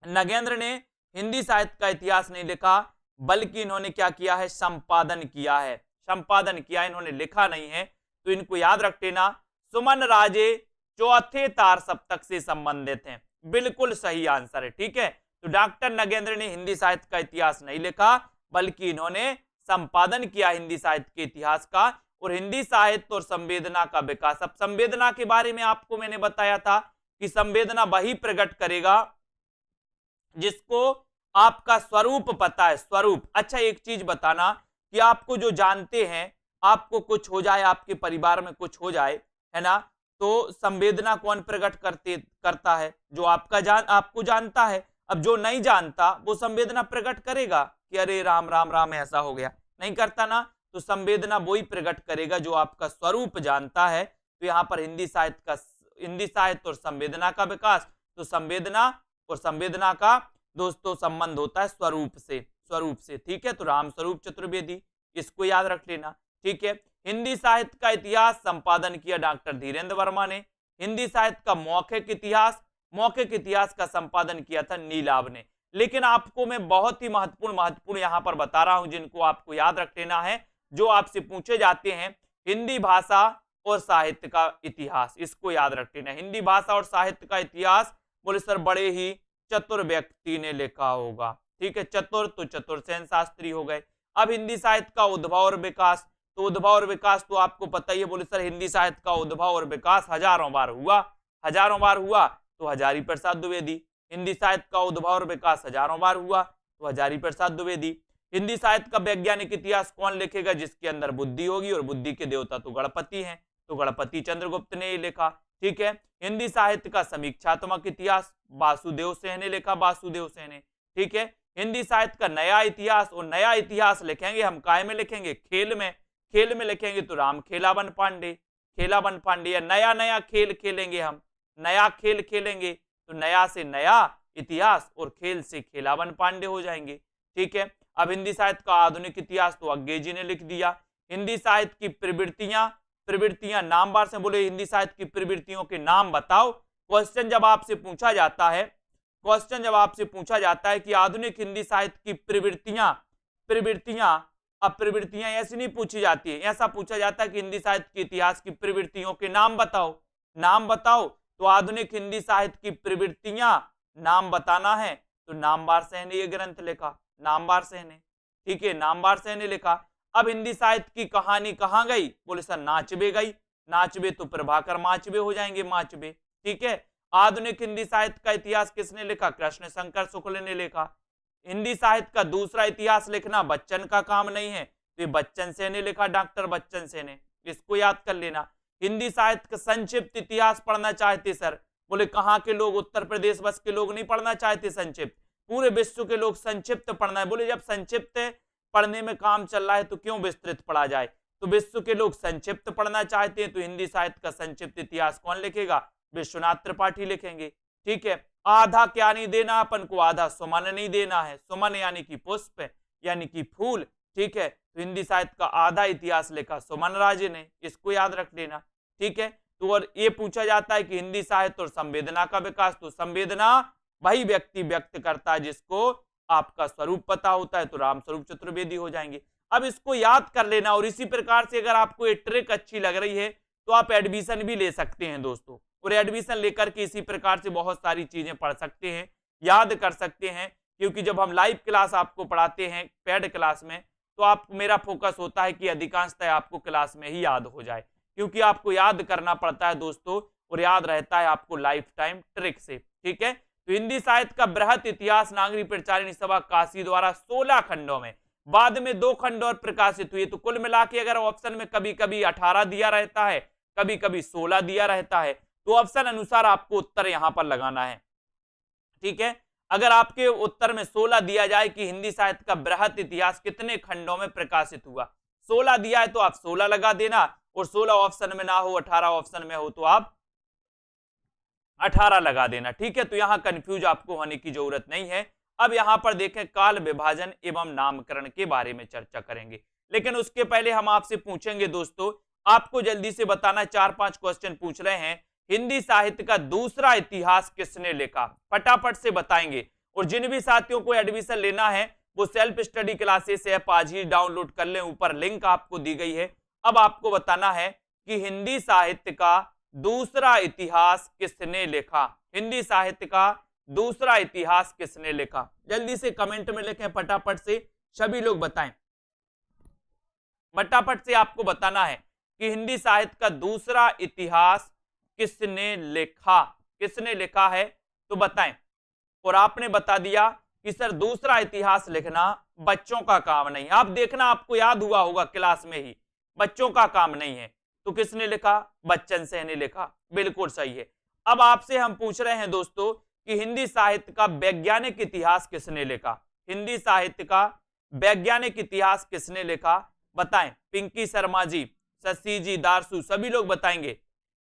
नगेंद्र ने हिंदी साहित्य का इतिहास नहीं लिखा, बल्कि इन्होंने क्या किया है, संपादन किया है, संपादन किया, इन्होंने लिखा नहीं है। तो इनको याद रख लेना। सुमन राजे चौथे तार सप्तक से संबंधित हैं, बिल्कुल सही आंसर है, ठीक है। तो डॉक्टर नगेंद्र ने हिंदी साहित्य का इतिहास नहीं लिखा, बल्कि इन्होंने संपादन किया हिंदी साहित्य के इतिहास का। और हिंदी साहित्य और संवेदना का विकास, अब संवेदना के बारे में आपको मैंने बताया था कि संवेदना वही प्रकट करेगा जिसको आपका स्वरूप पता है, स्वरूप। अच्छा एक चीज बताना कि आपको जो जानते हैं, आपको कुछ हो जाए, आपके परिवार में कुछ हो जाए, है ना, तो संवेदना कौन प्रकट करता है? जो आपको जानता है। अब जो नहीं जानता वो संवेदना प्रकट करेगा कि अरे राम राम राम ऐसा हो गया, नहीं करता ना। तो संवेदना वही प्रकट करेगा जो आपका स्वरूप जानता है। तो यहाँ पर हिंदी साहित्य और संवेदना का विकास, तो संवेदना और संवेदना का दोस्तों संबंध होता है स्वरूप से, ठीक है। तो राम स्वरूप चतुर्वेदी, इसको याद रख लेना, ठीक है। हिंदी साहित्य का इतिहास संपादन किया डॉक्टर धीरेन्द्र वर्मा ने। हिंदी साहित्य का मौखिक इतिहास का संपादन किया था नीलाभ ने। लेकिन आपको मैं बहुत ही महत्वपूर्ण यहां पर बता रहा हूं, जिनको आपको याद रख लेना है, जो आपसे पूछे जाते हैं। हिंदी भाषा और साहित्य का इतिहास, इसको याद रख लेना। हिंदी भाषा और साहित्य का इतिहास बोले सर बड़े ही चतुर व्यक्ति ने लिखा होगा, ठीक है। चतुर तो चतुरसेन शास्त्री हो गए। अब हिंदी साहित्य का उद्भव और विकास, तो उद्भव और विकास तो आपको पता ही है। बोले सर हिंदी साहित्य का उद्भव और विकास हजारों बार हुआ, तो हजारी प्रसाद द्विवेदी। हिंदी साहित्य का उद्भव और विकास हजारों बार हुआ, तो हजारी प्रसाद द्विवेदी। हिंदी साहित्य का वैज्ञानिक इतिहास कौन लिखेगा? जिसके अंदर बुद्धि होगी, और बुद्धि के देवता तो गणपति हैं, तो गणपति चंद्रगुप्त ने ये लिखा, ठीक है। हिंदी साहित्य का समीक्षात्मक इतिहास वासुदेव सेन ने लिखा, ठीक है। हिंदी साहित्य का नया इतिहास, और नया इतिहास लिखेंगे हम काय में लिखेंगे? खेल में लिखेंगे, तो राम खेलावन पांडे, या नया खेल खेलेंगे हम, नया खेल खेलेंगे, तो नया से नया इतिहास और खेल से खेलावन पांडे हो जाएंगे, ठीक है। अब हिंदी साहित्य का आधुनिक इतिहास तो अज्ञे जी ने लिख दिया। हिंदी साहित्य की प्रवृत्तियां प्रवृत्तियां नाम बार से बोले हिंदी साहित्य की प्रवृत्तियों के नाम बताओ। क्वेश्चन जब आपसे पूछा जाता है, क्वेश्चन जब आपसे पूछा जाता है कि आधुनिक हिंदी साहित्य की प्रवृत्तियां, प्रवृत्तियां, अब प्रवृत्तियां ऐसी नहीं पूछी जाती है, ऐसा पूछा जाता है कि हिंदी साहित्य के इतिहास की प्रवृत्तियों के नाम बताओ, नाम बताओ। तो आधुनिक हिंदी साहित्य की प्रवृत्तियां नाम बताना है तो नामवार सहने ये ग्रंथ लिखा, नामवार सहने, ठीक है, नामवार सहने लिखा। अब हिंदी साहित्य की कहानी कहां गई, बोले सर नाचबे गई, नाचबे तो प्रभाकर माचबे हो जाएंगे, माचबे, ठीक है। आधुनिक हिंदी साहित्य का इतिहास किसने लिखा, कृष्ण शंकर शुक्ल ने लिखा। हिंदी साहित्य का दूसरा इतिहास लिखना बच्चन का काम नहीं है, तो ये बच्चन सेन ने लिखा, डॉक्टर बच्चन सेन ने, इसको याद कर लेना। हिंदी साहित्य का संक्षिप्त इतिहास पढ़ना चाहते सर, बोले कहाँ के लोग, उत्तर प्रदेश बस के लोग नहीं पढ़ना चाहते संक्षिप्त, पूरे विश्व के लोग संक्षिप्त पढ़ना है। बोले जब संक्षिप्त पढ़ने में काम चल रहा है तो क्यों विस्तृत पढ़ा जाए, तो विश्व के लोग संक्षिप्त पढ़ना चाहते हैं, तो हिंदी साहित्य का संक्षिप्त इतिहास कौन लिखेगा, विश्वनाथ त्रिपाठी लिखेंगे, ठीक है। आधा क्या नहीं देना अपन को, आधा सुमन नहीं देना है, सुमन यानी कि पुष्प यानी कि फूल, ठीक है। तो हिंदी साहित्य का आधा इतिहास लिखा सुमन राजे ने, इसको याद रख लेना, ठीक है। तो और ये पूछा जाता है कि हिंदी साहित्य और संवेदना का विकास, तो संवेदना वही व्यक्ति व्यक्त करता है जिसको आपका स्वरूप पता होता है, तो राम स्वरूप चतुर्वेदी हो जाएंगे। अब इसको याद कर लेना, और इसी प्रकार से अगर आपको ये ट्रिक अच्छी लग रही है तो आप एडमिशन भी ले सकते हैं दोस्तों, और एडमिशन लेकर के इसी प्रकार से बहुत सारी चीजें पढ़ सकते हैं, याद कर सकते हैं। क्योंकि जब हम लाइव क्लास आपको पढ़ाते हैं पेड क्लास में, तो आप मेरा फोकस होता है कि अधिकांशतः आपको क्लास में ही याद हो जाए, क्योंकि आपको याद करना पड़ता है दोस्तों, और याद रहता है आपको लाइफ टाइम ट्रिक से, ठीक है। तो हिंदी साहित्य का बृहत इतिहास नागरिक प्रचारिणी सभा काशी द्वारा 16 खंडों में, बाद में 2 खंड और प्रकाशित हुए, तो कुल मिला के अगर ऑप्शन में कभी कभी 18 दिया रहता है, कभी कभी 16 दिया रहता है, तो ऑप्शन अनुसार आपको उत्तर यहां पर लगाना है, ठीक है। अगर आपके उत्तर में 16 दिया जाए कि हिंदी साहित्य का बृहत इतिहास कितने खंडों में प्रकाशित हुआ, 16 दिया है तो आप 16 लगा देना, और 16 ऑप्शन में ना हो, 18 ऑप्शन में हो तो आप 18 लगा देना, ठीक है। तो यहां कंफ्यूज आपको होने की जरूरत नहीं है। अब यहां पर देखें काल विभाजन एवं नामकरण के बारे में चर्चा करेंगे, लेकिन उसके पहले हम आपसे पूछेंगे दोस्तों, आपको जल्दी से बताना, 4-5 क्वेश्चन पूछ रहे हैं, हिंदी साहित्य का दूसरा इतिहास किसने लिखा, फटाफट से बताएंगे। और जिन भी साथियों को एडमिशन लेना है वो सेल्फ स्टडी क्लासेस ऐप आज ही डाउनलोड कर लें, ऊपर लिंक आपको दी गई है। अब आपको बताना है कि हिंदी साहित्य का दूसरा इतिहास किसने लिखा, हिंदी साहित्य का दूसरा इतिहास किसने लिखा, जल्दी से कमेंट में लिखें, फटाफट से सभी लोग बताएं, फटाफट से आपको बताना है कि हिंदी साहित्य का दूसरा इतिहास किसने लिखा, किसने लिखा है, तो बताएं। और आपने बता दिया कि सर दूसरा इतिहास लिखना बच्चों का काम नहीं, आप देखना आपको याद हुआ होगा क्लास में ही, बच्चों का काम नहीं है, तो किसने लिखा, बच्चन सेन ने लिखा, बिल्कुल सही है। अब आपसे हम पूछ रहे हैं दोस्तों कि हिंदी साहित्य का वैज्ञानिक इतिहास किसने लिखा, हिंदी साहित्य का वैज्ञानिक इतिहास किसने लिखा, बताएं। पिंकी शर्मा जी, शशि जी, दारसू, सभी लोग बताएंगे,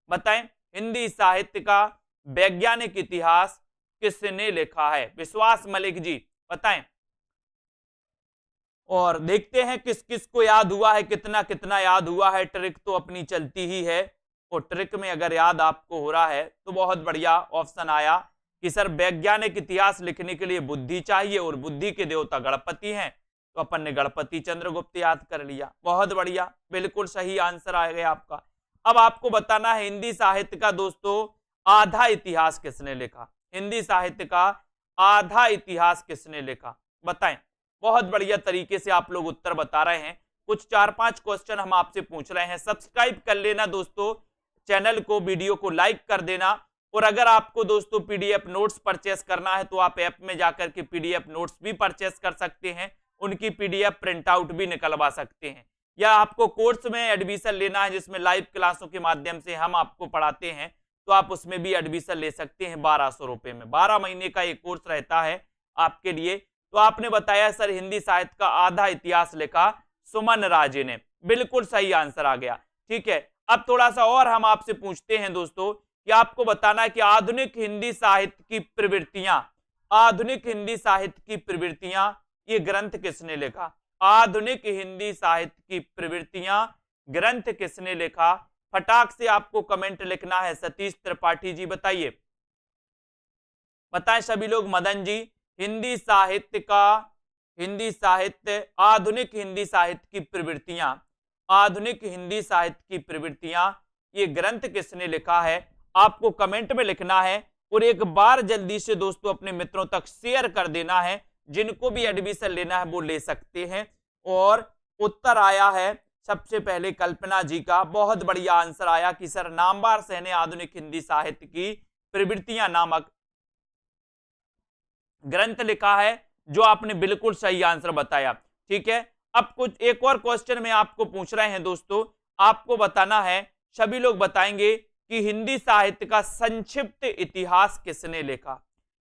बताएं हिंदी साहित्य का वैज्ञानिक इतिहास किसने लिखा है, विश्वास मलिक जी बताएं। और देखते हैं किस किस को याद हुआ है, कितना कितना याद हुआ है, ट्रिक तो अपनी चलती ही है, और ट्रिक में अगर याद आपको हो रहा है तो बहुत बढ़िया। ऑप्शन आया कि सर वैज्ञानिक इतिहास लिखने के लिए बुद्धि चाहिए, और बुद्धि के देवता गणपति हैं, तो अपन ने गणपति चंद्रगुप्त याद कर लिया, बहुत बढ़िया, बिल्कुल सही आंसर आ गया आपका। अब आपको बताना है हिंदी साहित्य का दोस्तों आधा इतिहास किसने लिखा, हिंदी साहित्य का आधा इतिहास किसने लिखा, बताएं। बहुत बढ़िया तरीके से आप लोग उत्तर बता रहे हैं। कुछ 4-5 क्वेश्चन हम आपसे पूछ रहे हैं, सब्सक्राइब कर लेना दोस्तों चैनल को, वीडियो को लाइक कर देना। और अगर आपको दोस्तों पीडीएफ नोट्स परचेस करना है तो आप ऐप में जाकर के पीडीएफ नोट्स भी परचेस कर सकते हैं, उनकी पीडीएफ प्रिंट आउट भी निकलवा सकते हैं। या आपको कोर्स में एडमिशन लेना है जिसमें लाइव क्लासों के माध्यम से हम आपको पढ़ाते हैं, तो आप उसमें भी एडमिशन ले सकते हैं 1200 रुपए में, 12 महीने का एक कोर्स रहता है आपके लिए। तो आपने बताया सर हिंदी साहित्य का आधा इतिहास लिखा सुमन राजे ने, बिल्कुल सही आंसर आ गया, ठीक है। अब थोड़ा सा और हम आपसे पूछते हैं दोस्तों कि आपको बताना है कि आधुनिक हिंदी साहित्य की प्रवृत्तियां, आधुनिक हिंदी साहित्य की प्रवृत्तियां ये ग्रंथ किसने लिखा, आधुनिक हिंदी साहित्य की प्रवृत्तियां ग्रंथ किसने लिखा, फटाक से आपको कमेंट लिखना है। सतीश त्रिपाठी जी बताइए, बताएं सभी लोग। मदन जी, हिंदी साहित्य का, हिंदी साहित्य, आधुनिक हिंदी साहित्य की प्रवृत्तियां, आधुनिक हिंदी साहित्य की प्रवृत्तियां, ये ग्रंथ किसने लिखा है? आपको कमेंट में लिखना है और एक बार जल्दी से दोस्तों अपने मित्रों तक शेयर कर देना है। जिनको भी एडमिशन लेना है वो ले सकते हैं। और उत्तर आया है सबसे पहले कल्पना जी का, बहुत बढ़िया आंसर आया कि सर नामवर सेन ने आधुनिक हिंदी साहित्य की प्रवृत्तियां नामक ग्रंथ लिखा है, जो आपने बिल्कुल सही आंसर बताया। ठीक है, अब कुछ एक और क्वेश्चन में आपको पूछ रहे हैं दोस्तों, आपको बताना है, सभी लोग बताएंगे कि हिंदी साहित्य का संक्षिप्त इतिहास किसने लिखा?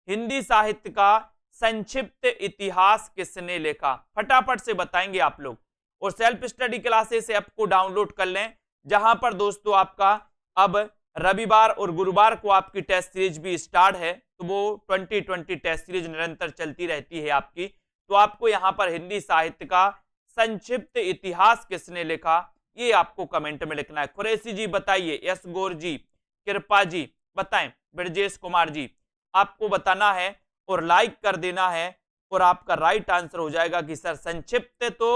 हिंदी साहित्य का संक्षिप्त इतिहास किसने लिखा? फटाफट से बताएंगे आप लोग। और सेल्फ स्टडी क्लासेस ऐप को डाउनलोड कर लें, जहां पर दोस्तों आपका अब रविवार और गुरुवार को आपकी टेस्ट सीरीज भी स्टार्ट है, तो वो 2020 टेस्ट सीरीज निरंतर चलती रहती है आपकी। तो आपको यहां पर हिंदी साहित्य का संक्षिप्त इतिहास किसने लिखा, ये आपको कमेंट में लिखना है। कुरैशी जी बताइए, यश गौर जी, कृपा जी बताएं, ब्रजेश कुमार जी, आपको बताना है और लाइक कर देना है। और आपका राइट आंसर हो जाएगा कि सर संक्षिप्त तो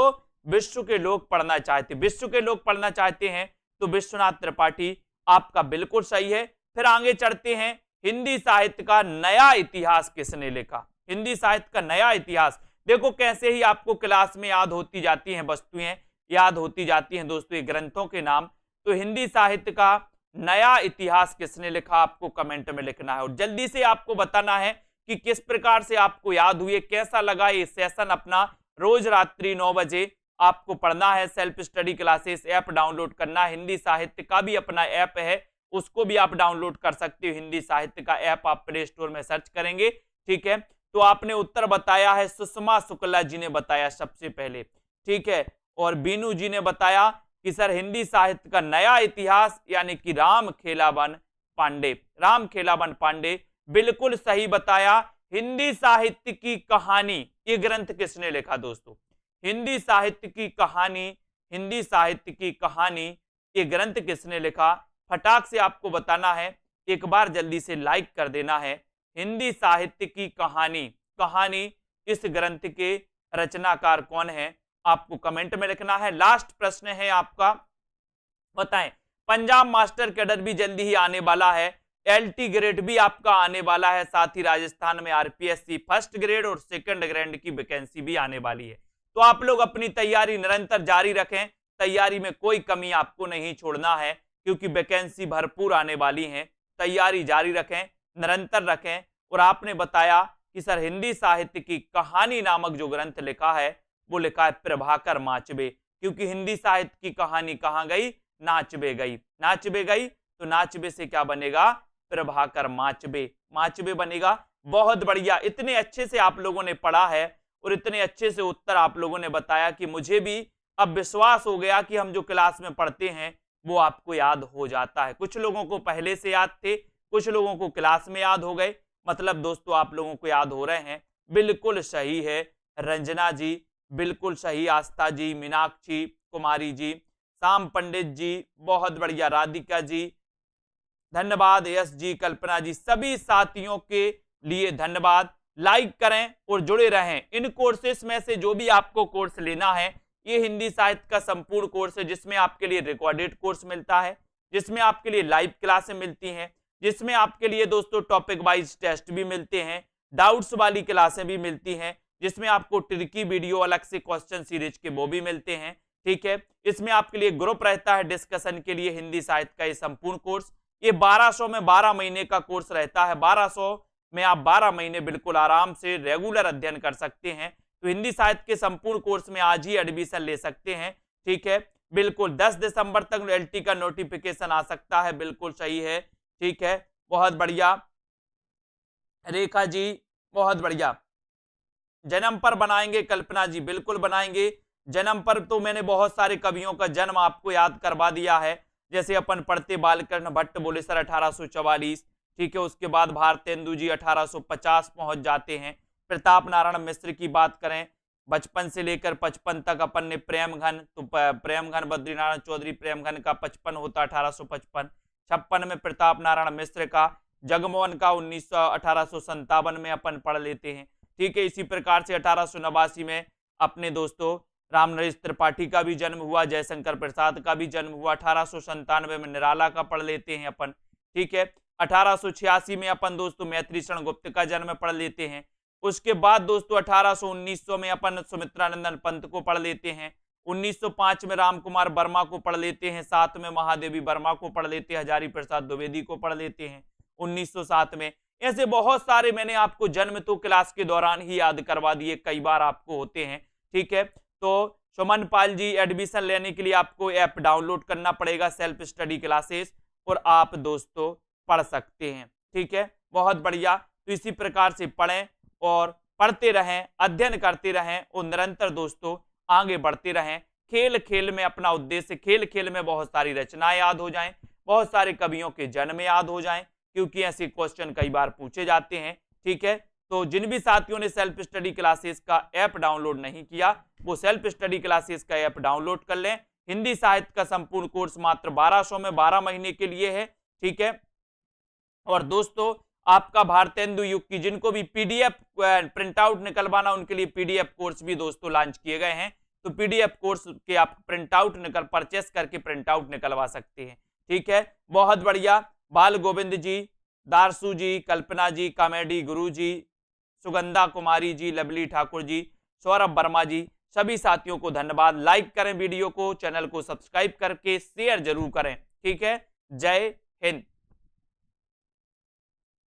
विश्व के लोग पढ़ना चाहते, विश्व के लोग पढ़ना चाहते हैं, तो विश्वनाथ त्रिपाठी आपका बिल्कुल सही है। फिर आगे चढ़ते हैं, हिंदी साहित्य का नया इतिहास किसने लिखा? हिंदी साहित्य का नया इतिहास, देखो कैसे ही आपको क्लास में याद होती जाती हैं वस्तुएं, याद होती जाती हैं दोस्तों ये ग्रंथों के नाम। तो हिंदी साहित्य का नया इतिहास किसने लिखा, आपको कमेंट में लिखना है। और जल्दी से आपको बताना है कि किस प्रकार से आपको याद हुई, कैसा लगा ये सेशन अपना। रोज रात्रि 9 बजे आपको पढ़ना है, self study classes app download करना है। हिंदी साहित्य का भी अपना ऐप है, उसको भी आप डाउनलोड कर सकते हो। हिंदी साहित्य का ऐप आप प्ले स्टोर में सर्च करेंगे। ठीक है, तो आपने उत्तर बताया है, सुषमा शुक्ला जी ने बताया सबसे पहले। ठीक है, और बीनू जी ने बताया कि सर हिंदी साहित्य का नया इतिहास यानी कि राम खेलावन पांडे, राम खेलावन पांडे बिल्कुल सही बताया। हिंदी साहित्य की कहानी, ये ग्रंथ किसने लिखा दोस्तों? हिंदी साहित्य की कहानी, हिंदी साहित्य की कहानी, ये ग्रंथ किसने लिखा? फटाक से आपको बताना है, एक बार जल्दी से लाइक कर देना है। हिंदी साहित्य की कहानी, कहानी इस ग्रंथ के रचनाकार कौन है, आपको कमेंट में लिखना है। लास्ट प्रश्न है आपका, बताएं। पंजाब मास्टर कैडर भी जल्दी ही आने वाला है, एलटी ग्रेड भी आपका आने वाला है, साथ ही राजस्थान में आरपीएससी फर्स्ट ग्रेड और सेकंड ग्रेड की वैकेंसी भी आने वाली है। तो आप लोग अपनी तैयारी निरंतर जारी रखें, तैयारी में कोई कमी आपको नहीं छोड़ना है, क्योंकि वैकेंसी भरपूर आने वाली है। तैयारी जारी रखें, निरंतर रखें। और आपने बताया कि सर हिंदी साहित्य की कहानी नामक जो ग्रंथ लिखा है वो लिखा है प्रभाकर माचबे, क्योंकि हिंदी साहित्य की कहानी कहां गई? नाचबे गई। नाचबे गई तो नाचबे से क्या बनेगा? प्रभाकर माचबे, माचबे बनेगा। बहुत बढ़िया, इतने अच्छे से आप लोगों ने पढ़ा है और इतने अच्छे से उत्तर आप लोगों ने बताया कि मुझे भी अब विश्वास हो गया कि हम जो क्लास में पढ़ते हैं वो आपको याद हो जाता है। कुछ लोगों को पहले से याद थे, कुछ लोगों को क्लास में याद हो गए, मतलब दोस्तों आप लोगों को याद हो रहे हैं। बिल्कुल सही है रंजना जी, बिल्कुल सही आस्था जी, मीनाक्षी कुमारी जी, शाम पंडित जी, बहुत बढ़िया, राधिका जी धन्यवाद, यश जी, कल्पना जी, सभी साथियों के लिए धन्यवाद। लाइक करें और जुड़े रहें। इन कोर्सेस में से जो भी आपको कोर्स लेना है, ये हिंदी साहित्य का संपूर्ण कोर्स है, जिसमें आपके लिए रिकॉर्डेड कोर्स मिलता है, जिसमें आपके लिए लाइव क्लासें मिलती हैं, जिसमें आपके लिए दोस्तों टॉपिक वाइज टेस्ट भी मिलते हैं, डाउट्स वाली क्लासें भी मिलती हैं, जिसमें आपको ट्रिकी वीडियो अलग से क्वेश्चन सीरीज के वो भी मिलते हैं। ठीक है, इसमें आपके लिए ग्रुप रहता है डिस्कशन के लिए। हिंदी साहित्य का ये संपूर्ण कोर्स, ये 1200 में 12 महीने का कोर्स रहता है। 1200 में आप 12 महीने बिल्कुल आराम से रेगुलर अध्ययन कर सकते हैं। तो हिंदी साहित्य के संपूर्ण कोर्स में आज ही एडमिशन ले सकते हैं। ठीक है, बिल्कुल 10 दिसंबर तक एलटी का नोटिफिकेशन आ सकता है, बिल्कुल सही है। ठीक है, बहुत बढ़िया रेखा जी, बहुत बढ़िया। जन्म पर बनाएंगे कल्पना जी, बिल्कुल बनाएंगे। जन्म पर तो मैंने बहुत सारे कवियों का जन्म आपको याद करवा दिया है, जैसे अपन पढ़ते बालकृष्ण भट्ट बोले सर 1844। ठीक है, उसके बाद भारतेंदु जी 1850 पहुंच जाते हैं। प्रताप नारायण मिश्र की बात करें 55 से लेकर 55 तक अपन ने प्रेम घन, तो प्रेम घन बद्रीनारायण चौधरी प्रेम घन का 55 होता 1855। 56 में प्रताप नारायण मिश्र का, जगमोहन का 1857 में अपन पढ़ लेते हैं। ठीक है, इसी प्रकार से 1889 में अपने दोस्तों रामनरेश त्रिपाठी का भी जन्म हुआ, जयशंकर प्रसाद का भी जन्म हुआ। 1897 में निराला का पढ़ लेते हैं अपन। ठीक है, 1886 में अपन दोस्तों मैत्री शरण गुप्त का जन्म पढ़ लेते हैं। उसके बाद दोस्तों 1900 में अपन सुमित्रानंदन पंत को पढ़ लेते हैं। 1905 में राम कुमार वर्मा को पढ़ लेते हैं। 7 में महादेवी वर्मा को पढ़ लेते हैं। हजारी प्रसाद द्विवेदी को पढ़ लेते हैं 1907 में। ऐसे बहुत सारे मैंने आपको जन्म तो क्लास के दौरान ही याद करवा दिए, कई बार आपको होते हैं। ठीक है, तो सुमन पाल जी, एडमिशन लेने के लिए आपको ऐप डाउनलोड करना पड़ेगा सेल्फ स्टडी क्लासेस, और आप दोस्तों पढ़ सकते हैं। ठीक है, बहुत बढ़िया। तो इसी प्रकार से पढ़ें और पढ़ते रहें, अध्ययन करते रहें और निरंतर दोस्तों आगे बढ़ते रहें। खेल खेल में अपना उद्देश्य, खेल खेल में बहुत सारी रचनाएं याद हो जाएं, बहुत सारे कवियों के जन्म याद हो जाएं, क्योंकि ऐसे क्वेश्चन कई बार पूछे जाते हैं। ठीक है, तो जिन भी साथियों ने सेल्फ स्टडी क्लासेस का ऐप डाउनलोड नहीं किया, वो सेल्फ स्टडी क्लासेस का ऐप डाउनलोड कर लें। हिंदी साहित्य का संपूर्ण कोर्स मात्र 1200 में 12 महीने के लिए है। ठीक है, और दोस्तों आपका भारतेंदु युग की जिनको भी पीडीएफ प्रिंट आउट निकलवाना, उनके लिए पीडीएफ कोर्स भी दोस्तों लॉन्च किए गए हैं। तो पीडीएफ कोर्स के आप प्रिंट आउट परचेस करके प्रिंट आउट निकलवा सकते हैं। ठीक है, बहुत बढ़िया। बाल गोविंद जी, दारसू जी, कल्पना जी, कॉमेडी गुरु जी, सुगंधा कुमारी जी, लवली ठाकुर जी, सौरभ वर्मा जी, सभी साथियों को धन्यवाद। लाइक करें वीडियो को, चैनल को सब्सक्राइब करके शेयर जरूर करें। ठीक है, जय हिंद।